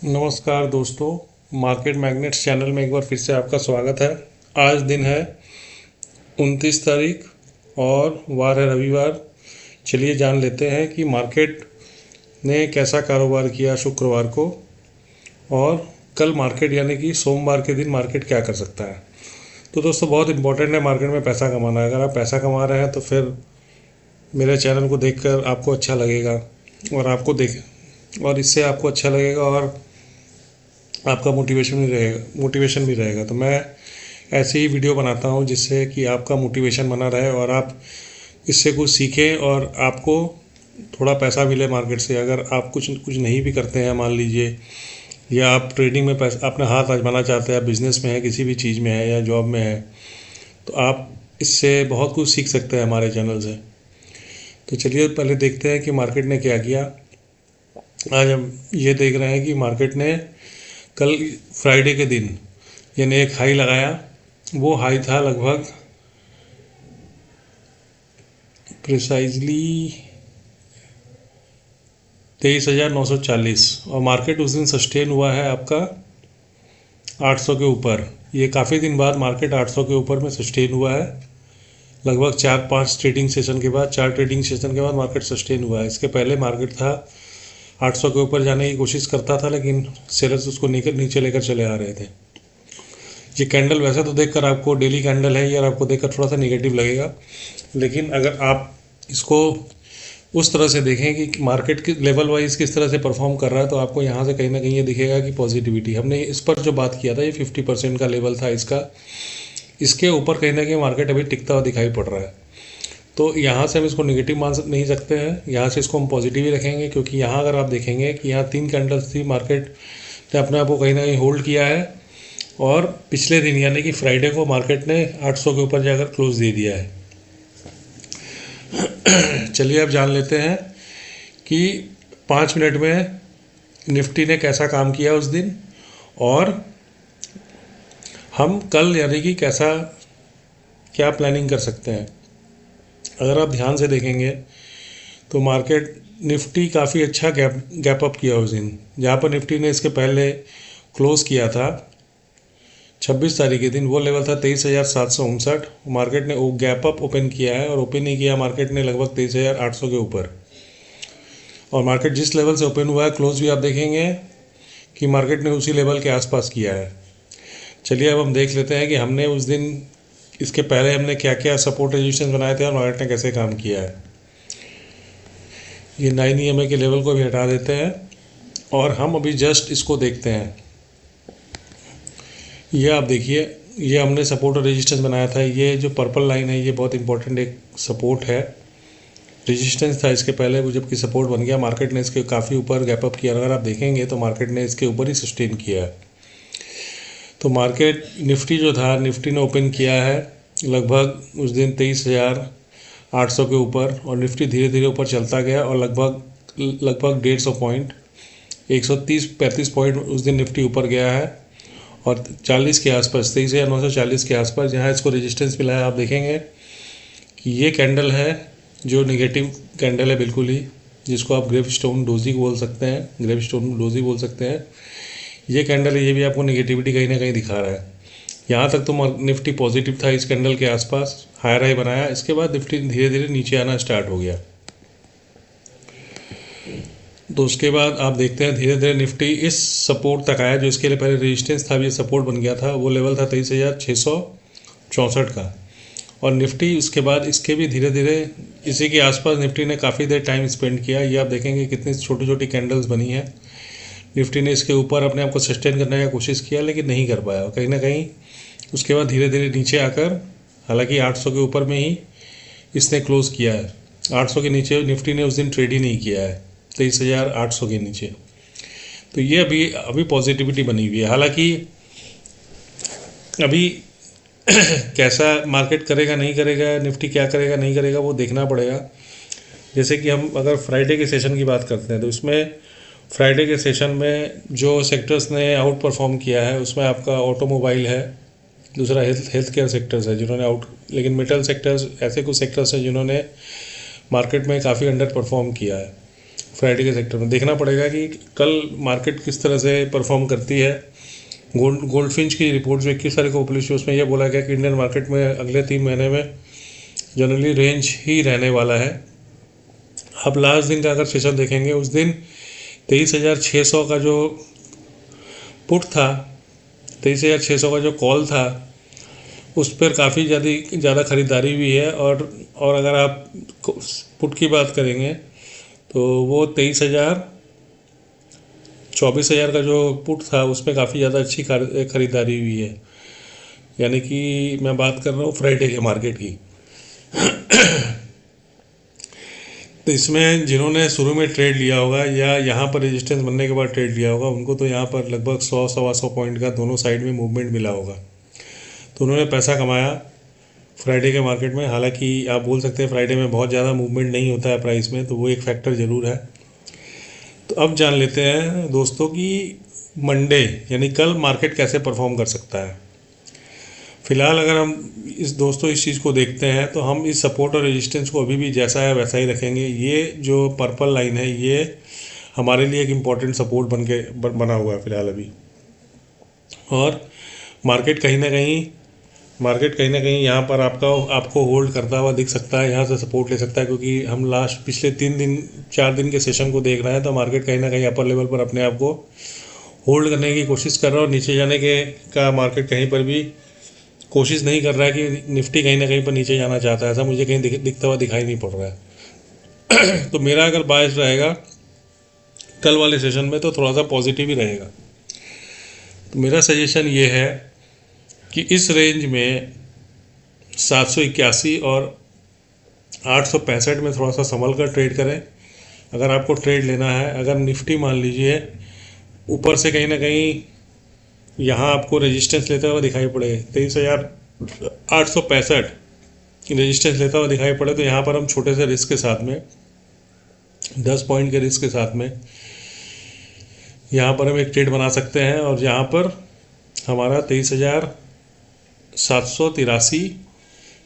नमस्कार दोस्तों, market magnets channel में एक बार फिर से आपका स्वागत है। आज दिन है 29 तारीख और वार है रविवार। चलिए जान लेते हैं कि मार्केट ने कैसा कारोबार किया शुक्रवार को, और कल मार्केट यानी कि सोमवार के दिन मार्केट क्या कर सकता है। तो दोस्तों, बहुत इंपॉर्टेंट है मार्केट में पैसा कमाना। अगर आप पैसा कमा रहे हैं तो फिर मेरे चैनल को देखकर आपको अच्छा लगेगा और इससे आपको अच्छा लगेगा और आपका मोटिवेशन भी रहेगा। तो मैं ऐसे ही वीडियो बनाता हूँ जिससे कि आपका मोटिवेशन बना रहे और आप इससे कुछ सीखें और आपको थोड़ा पैसा मिले मार्केट से। अगर आप कुछ नहीं भी करते हैं, मान लीजिए, या आप ट्रेडिंग में पैसा अपना हाथ आजमाना चाहते हैं, बिजनेस में है, किसी भी चीज़ में है या जॉब में है, तो आप इससे बहुत कुछ सीख सकते हैं हमारे चैनल से। तो चलिए पहले देखते हैं कि मार्केट ने क्या किया। आज हम ये देख रहे हैं कि मार्केट ने कल फ्राइडे के दिन यानी एक हाई लगाया। वो हाई था लगभग प्रिसाइजली 23,940 और मार्केट उस दिन सस्टेन हुआ है आपका 800 के ऊपर। ये काफ़ी दिन बाद मार्केट 800 के ऊपर में सस्टेन हुआ है। लगभग 4-5 ट्रेडिंग सेशन के बाद, 4 ट्रेडिंग सेशन के बाद मार्केट सस्टेन हुआ है। इसके पहले मार्केट था 800 के ऊपर जाने की कोशिश करता था, लेकिन सेलर्स उसको नीचे लेकर चले आ रहे थे। ये कैंडल वैसे तो देखकर आपको डेली कैंडल है यार, आपको देखकर थोड़ा सा नेगेटिव लगेगा, लेकिन अगर आप इसको उस तरह से देखें कि मार्केट के लेवल वाइज किस तरह से परफॉर्म कर रहा है, तो आपको यहाँ से कहीं ना कहीं ये दिखेगा कि पॉजिटिविटी। हमने इस पर जो बात किया था, ये 50% का लेवल था इसका। इसके ऊपर कहीं ना कहीं मार्केट अभी टिकता हुआ दिखाई पड़ रहा है। तो यहाँ से हम इसको नेगेटिव मान नहीं सकते हैं, यहाँ से इसको हम पॉजिटिव ही रखेंगे, क्योंकि यहाँ अगर आप देखेंगे कि यहाँ 3 कैंडल्स थी, मार्केट ने अपने आप को कहीं ना कहीं होल्ड किया है और पिछले दिन यानी कि फ्राइडे को मार्केट ने 800 के ऊपर जाकर क्लोज दे दिया है। चलिए अब जान लेते हैं कि 5 मिनट में निफ्टी ने कैसा काम किया उस दिन, और हम कल यानी कि क्या प्लानिंग कर सकते हैं। अगर आप ध्यान से देखेंगे तो मार्केट निफ्टी काफ़ी अच्छा गैप अप किया उस दिन। जहाँ पर निफ्टी ने इसके पहले क्लोज़ किया था 26 तारीख के दिन, वो लेवल था 23,759। मार्केट ने वो गैप अप ओपन किया है और ओपन ही किया मार्केट ने लगभग 23,800 के ऊपर। और मार्केट जिस लेवल से ओपन हुआ है, क्लोज भी आप देखेंगे कि मार्केट ने उसी लेवल के आसपास किया है। चलिए अब हम देख लेते हैं कि हमने उस दिन इसके पहले हमने क्या क्या सपोर्ट रेजिस्टेंस बनाए थे और मार्केट ने कैसे काम किया है। ये 9 EMA के लेवल को भी हटा देते हैं और हम अभी जस्ट इसको देखते हैं। ये आप देखिए, ये हमने सपोर्ट और रेजिस्टेंस बनाया था। ये जो पर्पल लाइन है, ये बहुत इंपॉर्टेंट एक सपोर्ट है। रेजिस्टेंस था इसके पहले, वो जबकि सपोर्ट बन गया। मार्केट ने इसके काफ़ी ऊपर गैप अप किया। अगर आप देखेंगे तो मार्केट ने इसके ऊपर ही सस्टेन किया है। तो मार्केट निफ्टी जो था, निफ्टी ने ओपन किया है लगभग उस दिन 23,800 के ऊपर, और निफ्टी धीरे धीरे ऊपर चलता गया और लगभग 150 पॉइंट, 130-135 पॉइंट उस दिन निफ्टी ऊपर गया है। और 40 के आसपास, 23,940 के आसपास जहाँ इसको रेजिस्टेंस मिला है, आप देखेंगे कि ये कैंडल है जो नेगेटिव कैंडल है बिल्कुल ही, जिसको आप ग्रेवस्टोन डोजी बोल सकते हैं। ये कैंडल है, ये भी आपको नेगेटिविटी कहीं ना कहीं दिखा रहा है। यहाँ तक तो निफ्टी पॉजिटिव था इस कैंडल के आसपास, हायर हाई बनाया। इसके बाद निफ्टी धीरे धीरे नीचे आना स्टार्ट हो गया। तो उसके बाद आप देखते हैं धीरे धीरे निफ्टी इस सपोर्ट तक आया, जो इसके लिए पहले रेजिस्टेंस था, ये सपोर्ट बन गया था। वो लेवल था 23,664 का। और निफ्टी उसके बाद इसके भी धीरे धीरे इसी के आसपास निफ्टी ने काफ़ी देर टाइम स्पेंड किया। ये आप देखेंगे कितनी छोटी छोटी कैंडल्स बनी है। निफ्टी ने इसके ऊपर अपने आप को सस्टेन करने की कोशिश किया, लेकिन नहीं कर पाया। कहीं ना कहीं उसके बाद धीरे धीरे नीचे आकर, हालांकि 800 के ऊपर में ही इसने क्लोज़ किया है। 800 के नीचे निफ्टी ने उस दिन ट्रेड ही नहीं किया है, 23,800 के नीचे। तो ये अभी पॉजिटिविटी बनी हुई है। हालांकि अभी कैसा मार्केट करेगा नहीं करेगा, निफ्टी क्या करेगा नहीं करेगा, वो देखना पड़ेगा। जैसे कि हम अगर फ्राइडे के सेशन की बात करते हैं, तो इसमें फ्राइडे के सेशन में जो सेक्टर्स ने आउट परफॉर्म किया है, उसमें आपका ऑटोमोबाइल है, दूसरा हेल्थ केयर सेक्टर्स है जिन्होंने लेकिन मेटल सेक्टर्स, ऐसे कुछ सेक्टर्स हैं जिन्होंने मार्केट में काफ़ी अंडर परफॉर्म किया है। फ्राइडे के सेक्टर में देखना पड़ेगा कि कल मार्केट किस तरह से परफॉर्म करती है। गोल्डफिंच की रिपोर्ट जो 21 तारीख को पब्लिश हुई उसमें यह बोला गया कि इंडियन मार्केट में अगले 3 महीने में जनरली रेंज ही रहने वाला है। अब लास्ट दिन का अगर सेशन देखेंगे, उस दिन 23,600 का जो पुट था, 23,600 का जो कॉल था, उस पर काफ़ी ज़्यादा खरीदारी भी है। और अगर आप पुट की बात करेंगे तो वो 24,000 का जो पुट था उसमें काफ़ी ज़्यादा अच्छी खरीदारी हुई है। यानी कि मैं बात कर रहा हूँ फ्राइडे के मार्केट की। तो इसमें जिन्होंने शुरू में ट्रेड लिया होगा या यहाँ पर रेजिस्टेंस बनने के बाद ट्रेड लिया होगा, उनको तो यहाँ पर लगभग 100-125 पॉइंट का दोनों साइड में मूवमेंट मिला होगा, तो उन्होंने पैसा कमाया फ्राइडे के मार्केट में। हालांकि आप बोल सकते हैं फ्राइडे में बहुत ज़्यादा मूवमेंट नहीं होता है प्राइस में, तो वो एक फैक्टर ज़रूर है। तो अब जान लेते हैं दोस्तों कि मंडे यानी कल मार्केट कैसे परफॉर्म कर सकता है। फ़िलहाल अगर हम इस चीज़ को देखते हैं तो हम इस सपोर्ट और रेजिस्टेंस को अभी भी जैसा है वैसा ही रखेंगे। ये जो पर्पल लाइन है ये हमारे लिए एक इम्पॉर्टेंट सपोर्ट बना हुआ है फ़िलहाल अभी। और मार्केट कहीं ना कहीं यहाँ पर आपको होल्ड करता हुआ दिख सकता है, यहाँ से सपोर्ट ले सकता है, क्योंकि हम पिछले 4 दिन के सेशन को देख रहे हैं तो मार्केट कहीं ना कहीं अपर लेवल पर अपने आप को होल्ड करने की कोशिश कर रहा है और नीचे जाने का मार्केट कहीं पर भी कोशिश नहीं कर रहा है कि निफ्टी कहीं ना कहीं पर नीचे जाना चाहता है। ऐसा मुझे कहीं दिखता हुआ दिखाई नहीं पड़ रहा है। तो मेरा अगर बायस रहेगा कल वाले सेशन में तो थोड़ा सा पॉजिटिव ही रहेगा। तो मेरा सजेशन ये है कि इस रेंज में 781 और 865 में थोड़ा सा संभल कर ट्रेड करें अगर आपको ट्रेड लेना है। अगर निफ्टी मान लीजिए ऊपर से कहीं ना कहीं यहाँ आपको रेजिस्टेंस लेता हुआ दिखाई पड़े, 23,865 रेजिस्टेंस लेता हुआ दिखाई पड़े, तो यहाँ पर हम छोटे से रिस्क के साथ में 10 पॉइंट के रिस्क के साथ में यहाँ पर हम एक ट्रेड बना सकते हैं। और यहाँ पर हमारा 23,783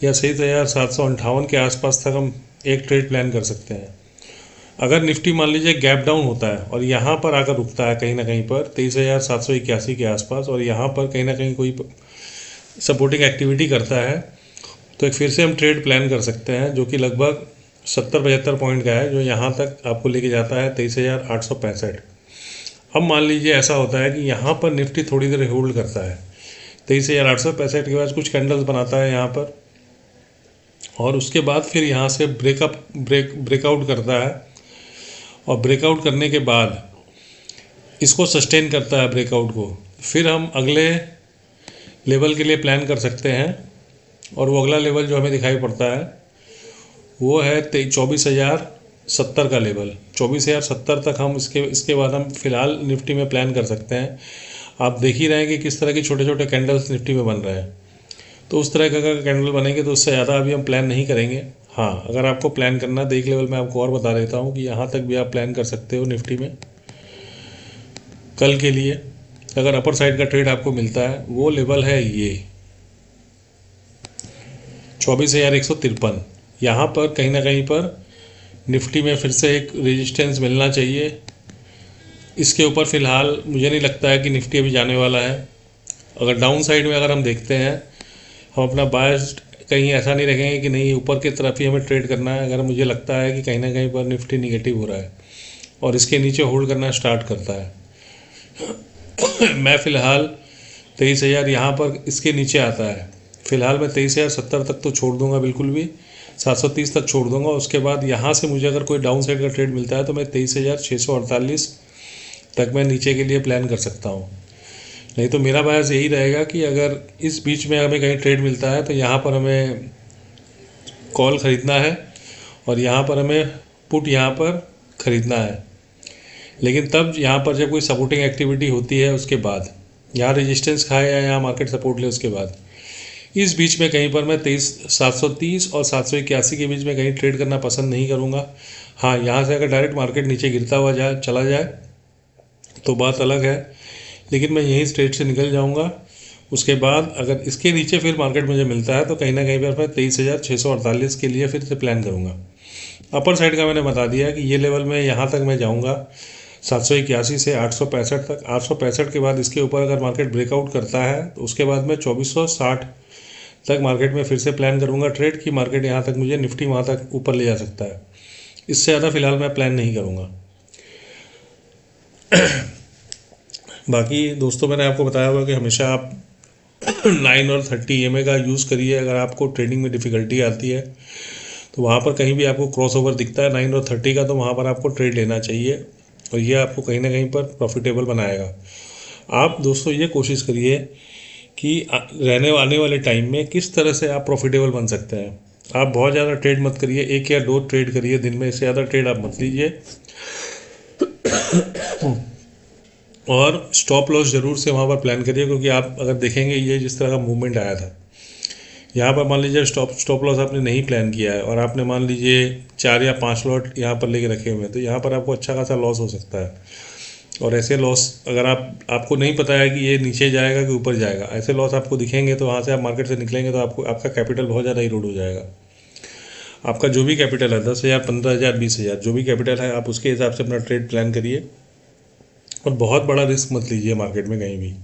या 23,758 के आसपास तक हम एक ट्रेड प्लान कर सकते हैं। अगर निफ्टी मान लीजिए गैप डाउन होता है और यहाँ पर आकर रुकता है कहीं ना कहीं पर 23,781 के आसपास और यहाँ पर कहीं ना कहीं कोई सपोर्टिंग एक्टिविटी करता है, तो एक फिर से हम ट्रेड प्लान कर सकते हैं जो कि लगभग 70-75 पॉइंट का है, जो यहाँ तक आपको लेके जाता है 23,865। अब मान लीजिए ऐसा होता है कि यहाँ पर निफ्टी थोड़ी देर होल्ड करता है 23,865 के बाद कुछ कैंडल्स बनाता है यहाँ पर, और उसके बाद फिर यहाँ से ब्रेकआउट करता है, और ब्रेकआउट करने के बाद इसको सस्टेन करता है ब्रेकआउट को, फिर हम अगले लेवल के लिए प्लान कर सकते हैं। और वो अगला लेवल जो हमें दिखाई पड़ता है वो है 24,070 का लेवल। 24,070 तक हम इसके बाद हम फिलहाल निफ्टी में प्लान कर सकते हैं। आप देख ही रहे हैं कि किस तरह के छोटे छोटे कैंडल्स निफ्टी में बन रहे हैं, तो उस तरह का अगर कैंडल बनेंगे तो उससे ज़्यादा अभी हम प्लान नहीं करेंगे। हाँ, अगर आपको प्लान करना है तो एक लेवल में आपको और बता देता हूँ कि यहाँ तक भी आप प्लान कर सकते हो निफ्टी में कल के लिए। अगर अपर साइड का ट्रेड आपको मिलता है वो लेवल है ये 24,153। यहाँ पर कहीं ना कहीं पर निफ्टी में फिर से एक रेजिस्टेंस मिलना चाहिए। इसके ऊपर फ़िलहाल मुझे नहीं लगता है कि निफ्टी अभी जाने वाला है। अगर डाउन साइड में अगर हम देखते हैं, हम अपना बायस कहीं ऐसा नहीं रखेंगे कि नहीं ऊपर की तरफ ही हमें ट्रेड करना है। अगर मुझे लगता है कि कहीं ना कहीं पर निफ्टी निगेटिव हो रहा है और इसके नीचे होल्ड करना स्टार्ट करता है, मैं फ़िलहाल 23,000 यहाँ पर इसके नीचे आता है, फ़िलहाल मैं 23,070 तक तो छोड़ दूंगा, बिल्कुल भी 730 तक छोड़ दूंगा। उसके बाद यहाँ से मुझे अगर कोई डाउन साइड का ट्रेड मिलता है तो मैं 23,648 तक मैं नीचे के लिए प्लान कर सकता हूँ। नहीं तो मेरा बायस यही रहेगा कि अगर इस बीच में हमें कहीं ट्रेड मिलता है तो यहाँ पर हमें कॉल ख़रीदना है और यहाँ पर हमें पुट यहाँ पर ख़रीदना है। लेकिन तब यहाँ पर जब कोई सपोर्टिंग एक्टिविटी होती है उसके बाद, यहाँ रेजिस्टेंस खाए या यहाँ मार्केट सपोर्ट ले, उसके बाद इस बीच में कहीं पर मैं 730 और 781 के बीच में कहीं ट्रेड करना पसंद नहीं करूँगा। हाँ, यहाँ से अगर डायरेक्ट मार्केट नीचे गिरता हुआ चला जाए तो बात अलग है, लेकिन मैं यहीं स्ट्रेट से निकल जाऊंगा। उसके बाद अगर इसके नीचे फिर मार्केट मुझे मिलता है तो कहीं ना कहीं पर मैं 23,648 के लिए फिर से प्लान करूंगा। अपर साइड का मैंने बता दिया कि ये लेवल में यहाँ तक मैं जाऊँगा 781 से 865 तक। 865 के बाद इसके ऊपर अगर मार्केट ब्रेकआउट करता है तो उसके बाद मैं 2460 तक मार्केट में फिर से प्लान करूँगा ट्रेड की मार्केट यहाँ तक मुझे निफ्टी वहाँ तक ऊपर ले जा सकता है। इससे ज़्यादा फ़िलहाल मैं प्लान नहीं करूँगा। बाकी दोस्तों मैंने आपको बताया हुआ कि हमेशा आप 9 और 30 EMA का यूज़ करिए। अगर आपको ट्रेडिंग में डिफ़िकल्टी आती है तो वहाँ पर कहीं भी आपको क्रॉस ओवर दिखता है 9 और 30 का, तो वहाँ पर आपको ट्रेड लेना चाहिए और ये आपको कहीं ना कहीं पर प्रॉफिटेबल बनाएगा। आप दोस्तों ये कोशिश करिए कि रहने वाले टाइम में किस तरह से आप प्रॉफिटेबल बन सकते हैं। आप बहुत ज़्यादा ट्रेड मत करिए, 1 या 2 ट्रेड करिए दिन में, इससे ज़्यादा ट्रेड आप मत लीजिए। और स्टॉप लॉस ज़रूर से वहाँ पर प्लान करिए, क्योंकि आप अगर देखेंगे ये जिस तरह का मूवमेंट आया था यहाँ पर, मान लीजिए स्टॉप लॉस आपने नहीं प्लान किया है और आपने मान लीजिए 4 या 5 लॉट यहाँ पर लेके रखे हुए हैं, तो यहाँ पर आपको अच्छा खासा लॉस हो सकता है। और ऐसे लॉस अगर आपको नहीं पता है कि ये नीचे जाएगा कि ऊपर जाएगा, ऐसे लॉस आपको दिखेंगे तो वहाँ से आप मार्केट से निकलेंगे तो आपका कैपिटल बहुत ज़्यादा इरोड हो जाएगा। आपका जो भी कैपिटल है 10,000, 15,000, 20,000 जो भी कैपिटल है, आप उसके हिसाब से अपना ट्रेड प्लान करिए और बहुत बड़ा रिस्क मत लीजिए मार्केट में कहीं भी।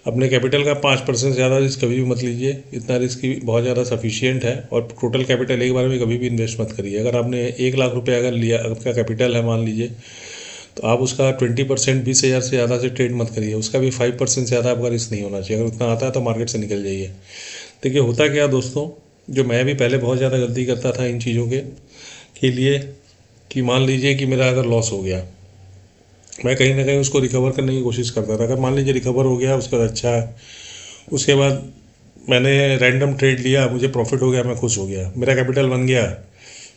अपने कैपिटल का 5% से ज़्यादा रिस्क कभी भी मत लीजिए, इतना रिस्क भी बहुत ज़्यादा सफिशिएंट है। और टोटल कैपिटल एक बार में कभी भी इन्वेस्ट मत करिए। अगर आपने 1 लाख रुपये अगर लिया, आपका कैपिटल है मान लीजिए, तो आप उसका 20% 20,000 से ज़्यादा से ट्रेड मत करिए। उसका भी 5% से ज़्यादा आपका रिस्क नहीं होना चाहिए। अगर उतना आता है तो मार्केट से निकल जाइए। देखिए होता क्या दोस्तों, जो मैं भी पहले बहुत ज़्यादा गलती करता था इन चीज़ों के लिए, कि मान लीजिए कि मेरा अगर लॉस हो गया, मैं कहीं ना कहीं उसको रिकवर करने की कोशिश करता था। अगर मान लीजिए रिकवर हो गया उसके बाद अच्छा है, उसके बाद मैंने रैंडम ट्रेड लिया, मुझे प्रॉफिट हो गया, मैं खुश हो गया, मेरा कैपिटल बन गया,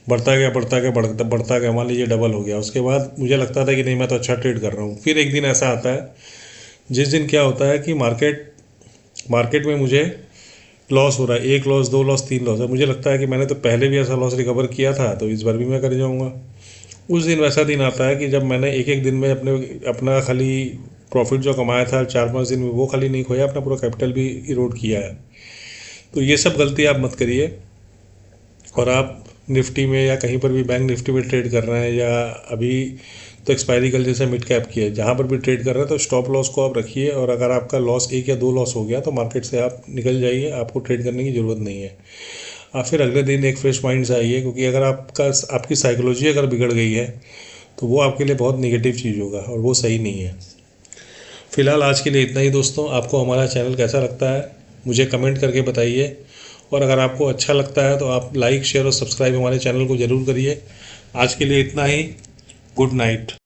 बढ़ता गया, मान लीजिए डबल हो गया। उसके बाद मुझे लगता था कि नहीं मैं तो अच्छा ट्रेड कर रहा हूँ। फिर एक दिन ऐसा आता है जिस दिन क्या होता है कि मार्केट में मुझे लॉस हो रहा है, 1 लॉस, 2 लॉस, 3 लॉस है। मुझे लगता है कि मैंने तो पहले भी ऐसा लॉस रिकवर किया था, तो इस बार भी मैं कर जाऊँगा। उस दिन वैसा दिन आता है कि जब मैंने एक दिन में अपना खाली प्रॉफिट जो कमाया था 4-5 दिन में, वो खाली नहीं खोया, अपना पूरा कैपिटल भी इरोड किया है। तो ये सब गलती आप मत करिए। और आप निफ्टी में या कहीं पर भी बैंक निफ्टी में ट्रेड कर रहे हैं, या अभी तो एक्सपायरी कल जैसे मिड कैप की है, जहाँ पर भी ट्रेड कर रहे हैं तो स्टॉप लॉस को आप रखिए। और अगर आपका लॉस 1 या 2 लॉस हो गया तो मार्केट से आप निकल जाइए, आपको ट्रेड करने की ज़रूरत नहीं है। आप फिर अगले दिन एक फ्रेश माइंड से आइए, क्योंकि अगर आपकी साइकोलॉजी अगर बिगड़ गई है तो वो आपके लिए बहुत नेगेटिव चीज़ होगा और वो सही नहीं है। फ़िलहाल आज के लिए इतना ही दोस्तों। आपको हमारा चैनल कैसा लगता है मुझे कमेंट करके बताइए, और अगर आपको अच्छा लगता है तो आप लाइक, शेयर और सब्सक्राइब हमारे चैनल को ज़रूर करिए। आज के लिए इतना ही। Good night.